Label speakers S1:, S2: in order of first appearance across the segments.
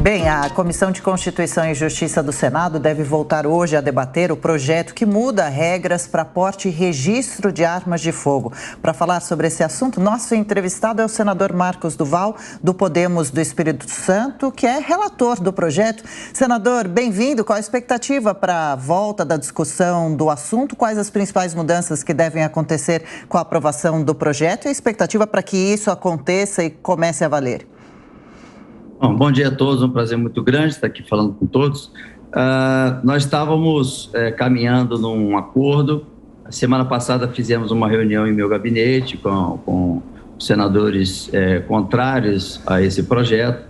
S1: Bem, a Comissão de Constituição e Justiça do Senado deve voltar hoje a debater o projeto que muda regras para porte e registro de armas de fogo. Para falar sobre esse assunto, nosso entrevistado é o senador Marcos Duval, do Podemos do Espírito Santo, que é relator do projeto. Senador, bem-vindo. Qual a expectativa para a volta da discussão do assunto? Quais as principais mudanças que devem acontecer com a aprovação do projeto e a expectativa para que isso aconteça e comece a valer?
S2: Bom dia a todos, um prazer muito grande estar aqui falando com todos. Nós estávamos caminhando num acordo. A semana passada fizemos uma reunião em meu gabinete com senadores contrários a esse projeto.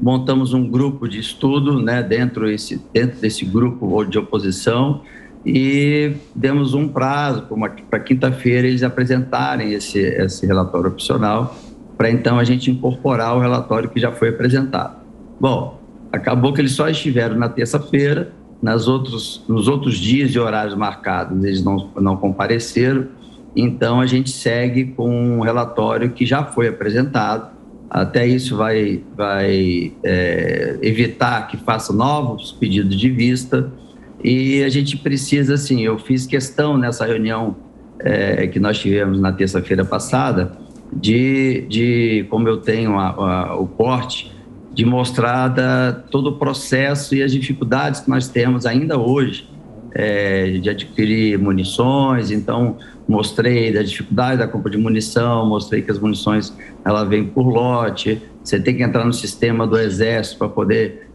S2: Montamos um grupo de estudo, né, dentro desse grupo de oposição, e demos um prazo para quinta-feira eles apresentarem esse relatório opcional, para então a gente incorporar o relatório que já foi apresentado. Bom, acabou que eles só estiveram na terça-feira, nos outros dias e horários marcados eles não compareceram, então a gente segue com um relatório que já foi apresentado. Até isso vai evitar que faça novos pedidos de vista, e a gente precisa, assim, eu fiz questão nessa reunião que nós tivemos na terça-feira passada, como eu tenho o porte, de mostrar todo o processo e as dificuldades que nós temos ainda hoje de adquirir munições. Então, mostrei da dificuldade da compra de munição, mostrei que as munições ela vem por lote, você tem que entrar no sistema do Exército para poder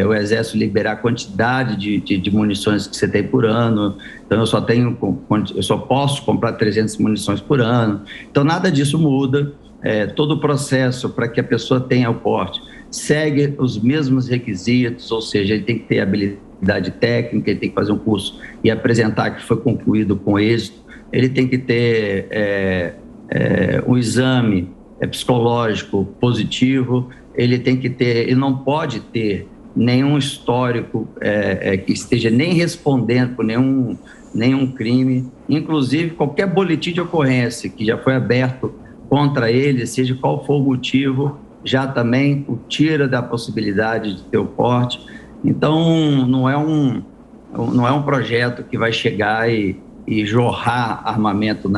S2: o Exército liberar a quantidade de munições que você tem por ano. Então eu só posso comprar 300 munições por ano. Então nada disso muda. Todo o processo para que a pessoa tenha o porte segue os mesmos requisitos, ou seja, ele tem que ter habilidade técnica, ele tem que fazer um curso e apresentar que foi concluído com êxito, ele tem que ter um exame psicológico positivo, ele não pode ter nenhum histórico que esteja nem respondendo por nenhum crime, inclusive qualquer boletim de ocorrência que já foi aberto contra ele, seja qual for o motivo, já também o tira da possibilidade de ter o porte. Então, não é um projeto que vai chegar e jorrar armamento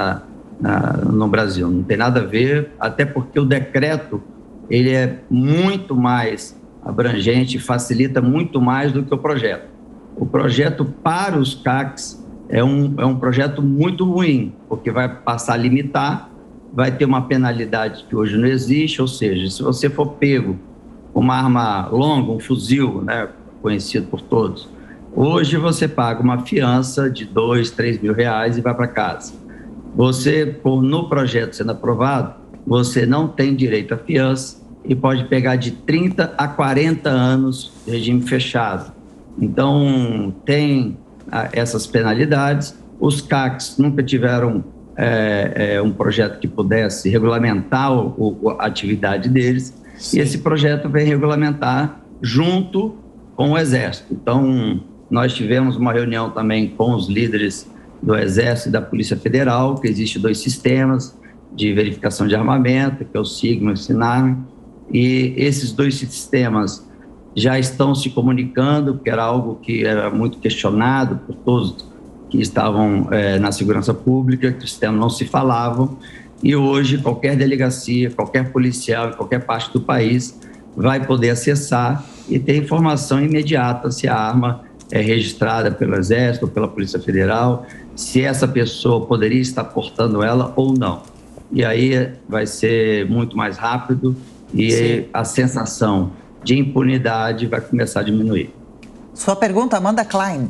S2: no Brasil. Não tem nada a ver, até porque o decreto ele é muito mais abrangente, facilita muito mais do que o projeto. O projeto para os CACs é um projeto muito ruim, porque vai passar a limitar, vai ter uma penalidade que hoje não existe, ou seja, se você for pego com uma arma longa, um fuzil, né, conhecido por todos, hoje você paga uma fiança de R$2, R$3 mil e vai para casa. No projeto sendo aprovado, você não tem direito à fiança e pode pegar de 30 a 40 anos de regime fechado. Então, tem essas penalidades. Os CACs nunca tiveram um projeto que pudesse regulamentar a atividade deles. Sim. E esse projeto vem regulamentar junto com o Exército. Então, nós tivemos uma reunião também com os líderes do Exército e da Polícia Federal, que existe 2 sistemas de verificação de armamento, que é o SIGMA e o SINARM, e esses 2 sistemas já estão se comunicando, porque era algo que era muito questionado por todos que estavam na segurança pública, que os sistemas não se falavam, e hoje qualquer delegacia, qualquer policial em qualquer parte do país vai poder acessar e ter informação imediata se a arma é registrada pelo Exército ou pela Polícia Federal, se essa pessoa poderia estar portando ela ou não. E aí vai ser muito mais rápido e Sim. a sensação de impunidade vai começar a diminuir.
S1: Sua pergunta, Amanda Klein.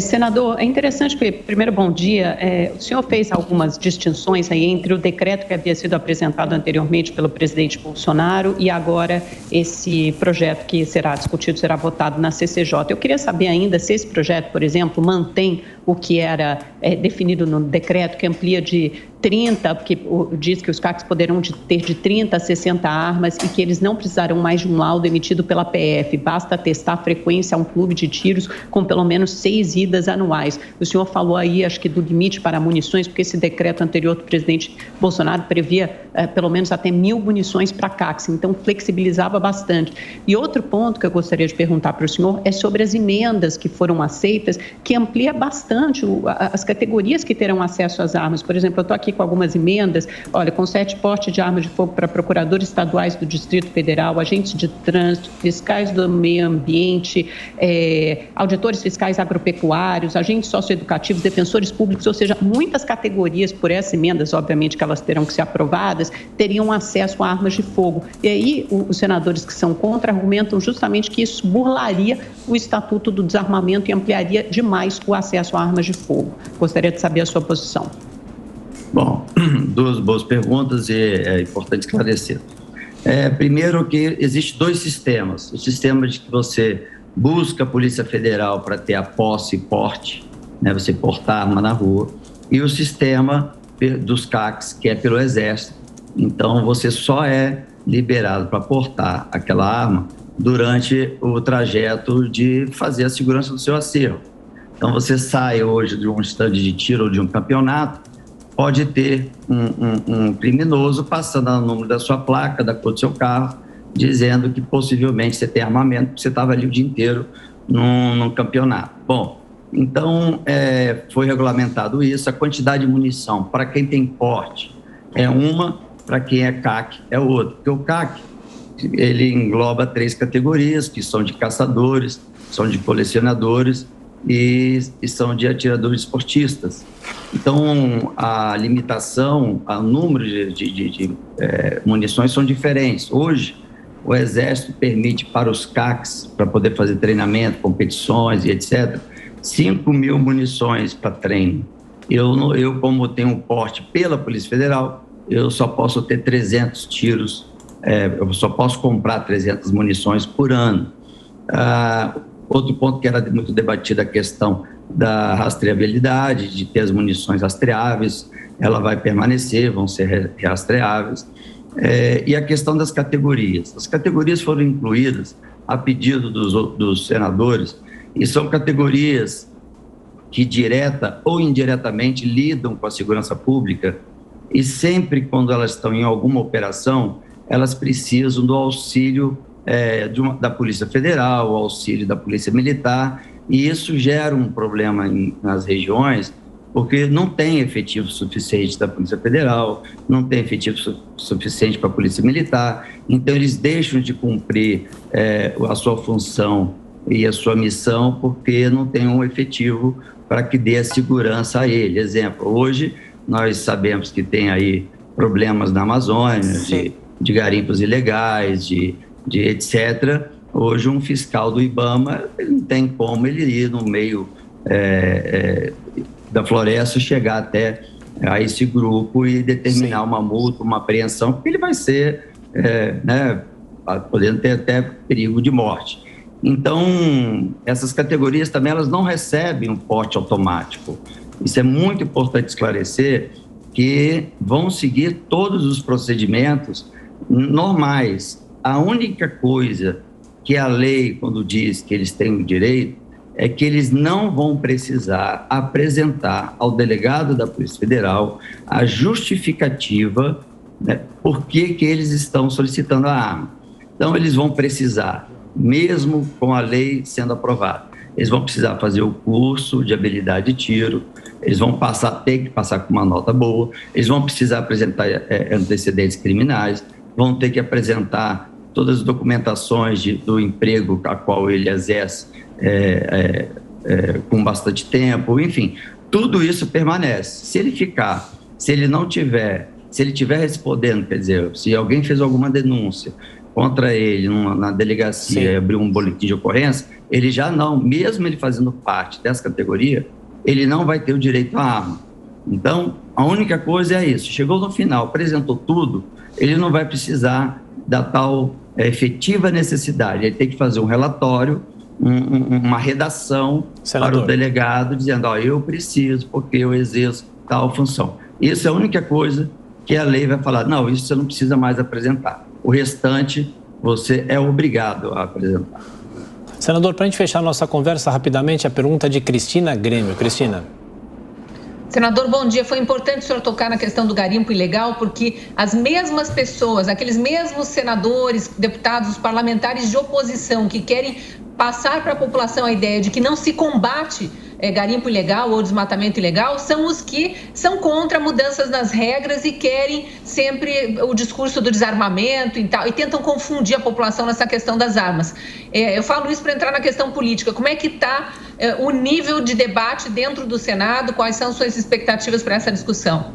S3: Senador, é interessante que, primeiro, bom dia, o senhor fez algumas distinções aí entre o decreto que havia sido apresentado anteriormente pelo presidente Bolsonaro e agora esse projeto que será discutido, será votado na CCJ. Eu queria saber ainda se esse projeto, por exemplo, mantém o que era definido no decreto, que amplia de 30, porque diz que os CACs poderão ter de 30 a 60 armas e que eles não precisarão mais de um laudo emitido pela PF, basta testar a frequência a um clube de tiros com pelo menos 6 idas anuais. O senhor falou aí, acho que do limite para munições, porque esse decreto anterior do presidente Bolsonaro previa pelo menos até 1.000 munições para CACs, então flexibilizava bastante. E outro ponto que eu gostaria de perguntar para o senhor é sobre as emendas que foram aceitas, que amplia bastante as categorias que terão acesso às armas. Por exemplo, eu estou aqui com algumas emendas, olha, concede porte de armas de fogo para procuradores estaduais do Distrito Federal, agentes de trânsito, fiscais do meio ambiente, auditores fiscais agropecuários, agentes socioeducativos, defensores públicos, ou seja, muitas categorias, por essas emendas, obviamente que elas terão que ser aprovadas, teriam acesso a armas de fogo. E aí, os senadores que são contra argumentam justamente que isso burlaria o Estatuto do Desarmamento e ampliaria demais o acesso a armas de fogo. Gostaria de saber a sua posição.
S2: Bom, duas boas perguntas e é importante esclarecer. Primeiro que existem 2 sistemas. O sistema de que você busca a Polícia Federal para ter a posse e porte, né, você portar arma na rua, e o sistema dos CACs, que é pelo Exército. Então, você só é liberado para portar aquela arma durante o trajeto de fazer a segurança do seu acervo. Então, você sai hoje de um estande de tiro ou de um campeonato, pode ter um criminoso passando o número da sua placa, da cor do seu carro, dizendo que possivelmente você tem armamento, porque você estava ali o dia inteiro num campeonato. Bom, então foi regulamentado isso. A quantidade de munição para quem tem porte é uma, para quem é CAC é outra. Porque o CAC, ele engloba 3 categorias, que são de caçadores, são de colecionadores e são de atiradores esportistas. Então, a limitação, o número de munições são diferentes. Hoje, o Exército permite para os CACs, para poder fazer treinamento, competições e etc., 5.000 munições para treino. Eu, como tenho um porte pela Polícia Federal, eu só posso ter 300 tiros, eu só posso comprar 300 munições por ano. Outro ponto que era muito debatido, a questão da rastreabilidade, de ter as munições rastreáveis, ela vai permanecer, vão ser rastreáveis. E a questão das categorias. As categorias foram incluídas a pedido dos senadores e são categorias que direta ou indiretamente lidam com a segurança pública e sempre quando elas estão em alguma operação, elas precisam do auxílio da Polícia Federal, o auxílio da Polícia Militar, e isso gera um problema nas regiões, porque não tem efetivo suficiente da Polícia Federal, não tem efetivo suficiente para a Polícia Militar, então eles deixam de cumprir a sua função e a sua missão porque não tem um efetivo para que dê a segurança a ele. Exemplo, hoje nós sabemos que tem aí problemas na Amazônia, de garimpos ilegais, de etc. Hoje um fiscal do IBAMA, ele não tem como ele ir no meio da floresta, chegar até a esse grupo e determinar uma multa, uma apreensão, porque ele vai ser, podendo ter até perigo de morte. Então, essas categorias também elas não recebem um porte automático. Isso é muito importante esclarecer, que vão seguir todos os procedimentos normais. A única coisa que a lei, quando diz que eles têm o direito, é que eles não vão precisar apresentar ao delegado da Polícia Federal a justificativa, né, por que eles estão solicitando a arma. Então, eles vão precisar, mesmo com a lei sendo aprovada, eles vão precisar fazer o curso de habilidade de tiro, eles vão ter que passar com uma nota boa, eles vão precisar apresentar antecedentes criminais, vão ter que apresentar todas as documentações do emprego a qual ele exerce com bastante tempo, enfim, tudo isso permanece. Se ele estiver respondendo, quer dizer, se alguém fez alguma denúncia contra ele na delegacia e abriu um boletim de ocorrência, ele já não, mesmo ele fazendo parte dessa categoria, ele não vai ter o direito à arma. Então, a única coisa é isso, chegou no final, apresentou tudo, ele não vai precisar da tal efetiva necessidade, ele tem que fazer um relatório, uma redação para o delegado, dizendo, eu preciso porque eu exerço tal função. Isso é a única coisa que a lei vai falar, não, isso você não precisa mais apresentar. O restante, você é obrigado a apresentar.
S4: Senador, para a gente fechar a nossa conversa rapidamente, a pergunta de Cristina Grêmio. Cristina.
S5: Senador, bom dia. Foi importante o senhor tocar na questão do garimpo ilegal, porque as mesmas pessoas, aqueles mesmos senadores, deputados, os parlamentares de oposição que querem passar para a população a ideia de que não se combate garimpo ilegal ou desmatamento ilegal, são os que são contra mudanças nas regras e querem sempre o discurso do desarmamento e tal, e tentam confundir a população nessa questão das armas. Eu falo isso para entrar na questão política. Como é que está o nível de debate dentro do Senado? Quais são suas expectativas para essa discussão?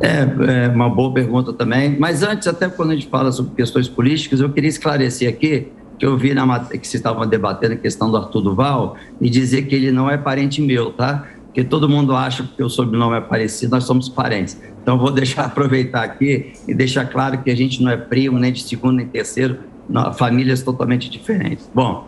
S2: É uma boa pergunta também, mas antes, até quando a gente fala sobre questões políticas, eu queria esclarecer aqui que eu vi que vocês estavam debatendo a questão do Arthur Duval e dizer que ele não é parente meu, tá? Porque todo mundo acha que o sobrenome é parecido, nós somos parentes. Então, vou aproveitar aqui e deixar claro que a gente não é primo, nem de segundo, nem terceiro, não, famílias totalmente diferentes. Bom,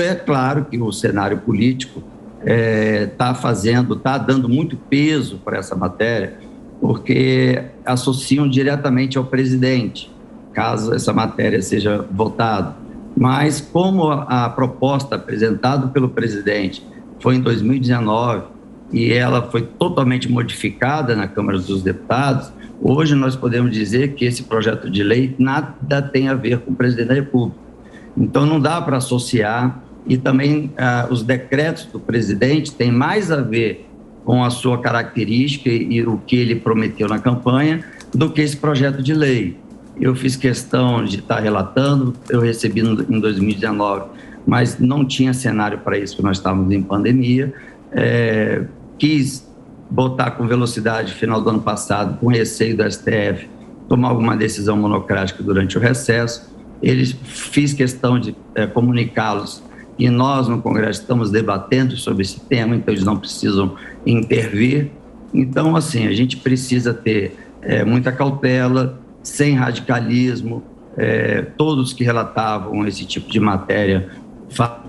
S2: é claro que o cenário político está dando muito peso para essa matéria, porque associam diretamente ao presidente, caso essa matéria seja votada. Mas como a proposta apresentada pelo presidente foi em 2019 e ela foi totalmente modificada na Câmara dos Deputados, hoje nós podemos dizer que esse projeto de lei nada tem a ver com o presidente da República. Então não dá para associar, e também os decretos do presidente têm mais a ver com a sua característica e o que ele prometeu na campanha do que esse projeto de lei. Eu fiz questão de estar relatando, eu recebi em 2019, mas não tinha cenário para isso, porque nós estávamos em pandemia. Quis botar com velocidade final do ano passado, com receio do STF, tomar alguma decisão monocrática durante o recesso. Fiz questão de comunicá-los e nós no Congresso estamos debatendo sobre esse tema, então eles não precisam intervir. Então, assim, a gente precisa ter muita cautela, sem radicalismo. Todos que relatavam esse tipo de matéria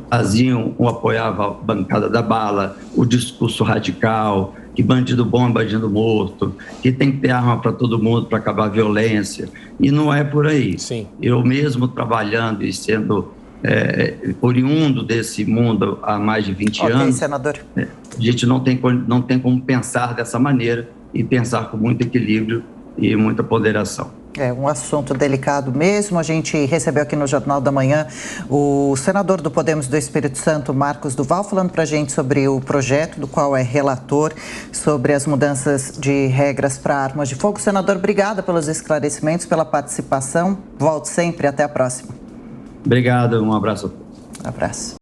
S2: faziam ou apoiavam a bancada da bala, o discurso radical, que bandido bom é bandido morto, que tem que ter arma para todo mundo para acabar a violência, e não é por aí.
S4: Sim.
S2: Eu mesmo trabalhando e sendo oriundo desse mundo há mais de 20 anos,
S1: senador.
S2: A gente não tem como pensar dessa maneira e pensar com muito equilíbrio e muita ponderação.
S1: É um assunto delicado mesmo. A gente recebeu aqui no Jornal da Manhã o senador do Podemos do Espírito Santo, Marcos Duval, falando para a gente sobre o projeto do qual é relator, sobre as mudanças de regras para armas de fogo. Senador, obrigada pelos esclarecimentos, pela participação. Volte sempre. Até a próxima.
S2: Obrigado. Um abraço a todos.
S1: Um abraço.